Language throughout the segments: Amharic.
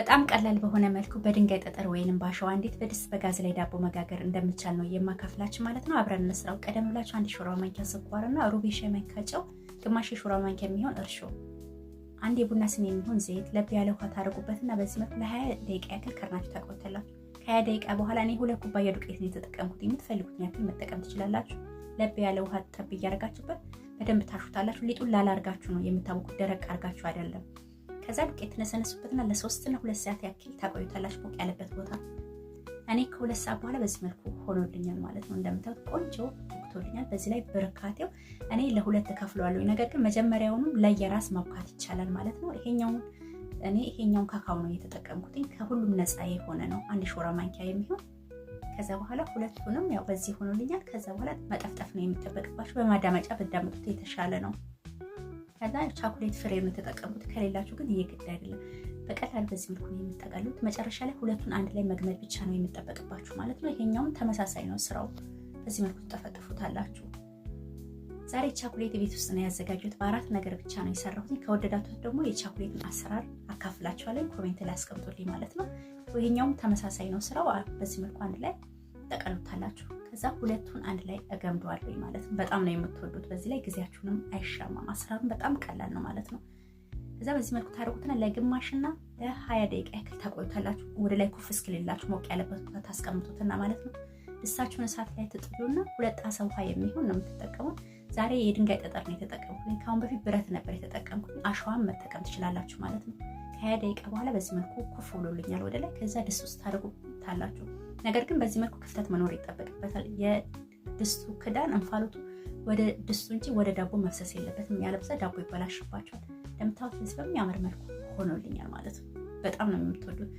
በጣም ቀላል በሆነ መልኩ በድንጋይ ጠጠር ወይንም ባሸዋ እንዴት በድስት በጋዝ ላይ ዳቦ መጋገር እንደምቻል ነው የማካፍላችሁ ማለት ነው። አብረን እንስራው። ቀደም ብላችሁ 1 ሾርባ ማንኪያ ስኳርና ሩብ የሻይ ማንኪያ ጨው፣ ግማሽ የሾርባ ማንኪያ የሚሆን እርሾ፣ 1 የቡና ስኒ የሚሆን ዘይት ለብ ያለ ውሃ ታደርጉበትና በዚህ መልኩ ለ20 ደቂቃ ያክል ከርናችሁ ታቆዩታላችሁ። ከ20 ደቂቃ በኋላ እኔ 2 ኩባያ ዱቄት ነው የተጠቀምኩት። የምትፈልጉትን ያክል መጠቀም ትችላላችሁ። ለብ ያለ ውሃ ጠብ እያደረጋችሁበት በደንብ ታሹታላችሁ። ሊጡን ላላርጋችሁ ነው የምታውቁት፣ ደረቅ አርጋችሁ አይደለም። ከዛ ዱቄት ተነሰነሱበትና ለ3 እና 2 ሰዓት ያክል ታቆዩታላችሁ ሞቅ ያለበት ቦታ። እኔ ከ2 ሰዓት በኋላ በዚህ መልኩ ሆኖልኛል ማለት ነው። እንደምታዩት ቆንጆ ወቅቶልኛል። በዚህ ላይ በርካቴው እኔ ለ2 ከፍለዋለሁ። ነገር ግን መጀመሪያውንም ለየራስ ማብካት ይቻላል ማለት ነው። ይሄኛውን ካካው ነው የተጠቀምኩት። ከሁሉም ነፃ የሆነ ነው 1 ሾርባ ማንኪያ የሚሆን። ከዛ በኋላ ሁለቱንም ያው በዚህ ሆኖልኛል። ከዛ በኋላ መጠፍጠፍ ነው የሚጠበቅባችሁ። በማዳመጫ ብታዳምጡት የተሻለ ነው። ከዛ ቻኮሌት ፍሬም ተጠቀሙት። ከሌላችሁ ግን የግድ አይደለም። በቀላል በዚህ መልኩ ነው የምትጠቀሉት። መጨረሻ ላይ ሁለቱን አንድ ላይ መግመድ ብቻ ነው የሚጠበቅባችሁ ማለት ነው። ይሄኛውን ተመሳሳይ ነው ስራው። በዚህ መልኩ ተጠፈጥፉታላችሁ። ዛሬ ቻኮሌት ቤት ውስጥ ነው ያዘጋጀሁት። በ4 ነገር ብቻ ነው የሰራሁት። ከወደዳችሁት ደግሞ የቻኮሌቱን አሰራር አካፍላችኋለሁ፣ ኮሜንት ላይ አስቀምጡልኝ ማለት ነው። ይሄኛውም ተመሳሳይ ነው ስራው። በዚህ መልኩ አንድ ላይ ተጠቀሉታላችሁ። ከዛ ሁለቱን አንድ ላይ እገምደዋለሁ ማለት ነው። በጣም ነው የምትወዱት። በዚህ ላይ ጊዜያችሁንም አይሻማም። አሰራሩም በጣም ቀላል ነው ማለት ነው። ከዛ በዚህ መልኩ ታደርጉትና ለግማሽና ለ20 ደቂቃ ያክል ታቆዩታላችሁ። ወደ ላይ ኩፍ እስኪልላችሁ ሞቅ ያለበት ቦታ ታስቀምጡትና ማለት ነው። ድስታችሁን እሳት ላይ ትጥሉና 2 ጣሳ ውሃ የሚሆን ነው የምትጠቀሙት። ዛሬ የድንጋይ ጠጠር ነው የተጠቀምኩት። ከአሁን በፊት ብረት ነበር የተጠቀምኩት። አሸዋም መጠቀም ትችላላችሁ ማለት ነው። ከ20 ደቂቃ በኋላ በዚህ መልኩ ኩፍ ብሎልኛል ወደ ላይ። ከዛ ድስት ውስጥ ታደርጉታላችሁ። ነገር ግን በዚህ መልኩ ክፍተት መኖር ይጠበቅበታል። የድስቱ ክዳን እንፋሎቱ ወደ ድስቱ እንጂ ወደ ዳቦ መፍሰስ የለበትም። ያለበለዚያ ዳቦ ይበላሽባችኋል። እንደምታዩት በሚያምር መልኩ ሆኖልኛል ማለት ነው። በጣም ነው የምትወዱት።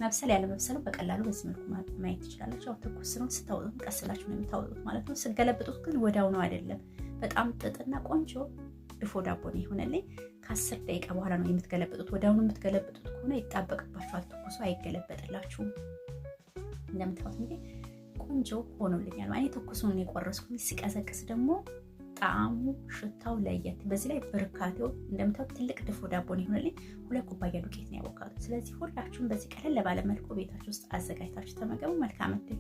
መብሰል ያለ መብሰሉ በቀላሉ በዚህ መልኩ ማየት ትችላላችሁ። ያው ትኩስ ነው፣ ስታወጡት ቀስላችሁ ነው የምታወጡት ማለት ነው። ስገለብጡት ግን ወዲያው ነው አይደለም። በጣም ጥጥና ቆንጆ ድፎ ዳቦ ነው ይሆነልኝ። ከ10 ደቂቃ በኋላ ነው የምትገለብጡት። ወዲያውኑ የምትገለብጡት ከሆነ ይጣበቅባችኋል። ትኩሱ አይገለበጥላችሁም። እንደምታዩት እንግዲህ ቆንጆ ሆኖልኛል ማለት ትኩሱን የቆረስኩኝ። ሲቀዘቅስ ደግሞ ጣዕሙ ሽታው ለየት። በዚህ ላይ በርካቴው እንደምታዩት ትልቅ ድፎ ዳቦ ነው ይሆነልኝ። 2 ኩባያ ዱቄት ነው ያቦካሁት። ስለዚህ ሁላችሁም በዚህ ቀለል ባለ መልኩ ቤታችሁ ውስጥ አዘጋጅታችሁ ተመገቡ። መልካም እድል።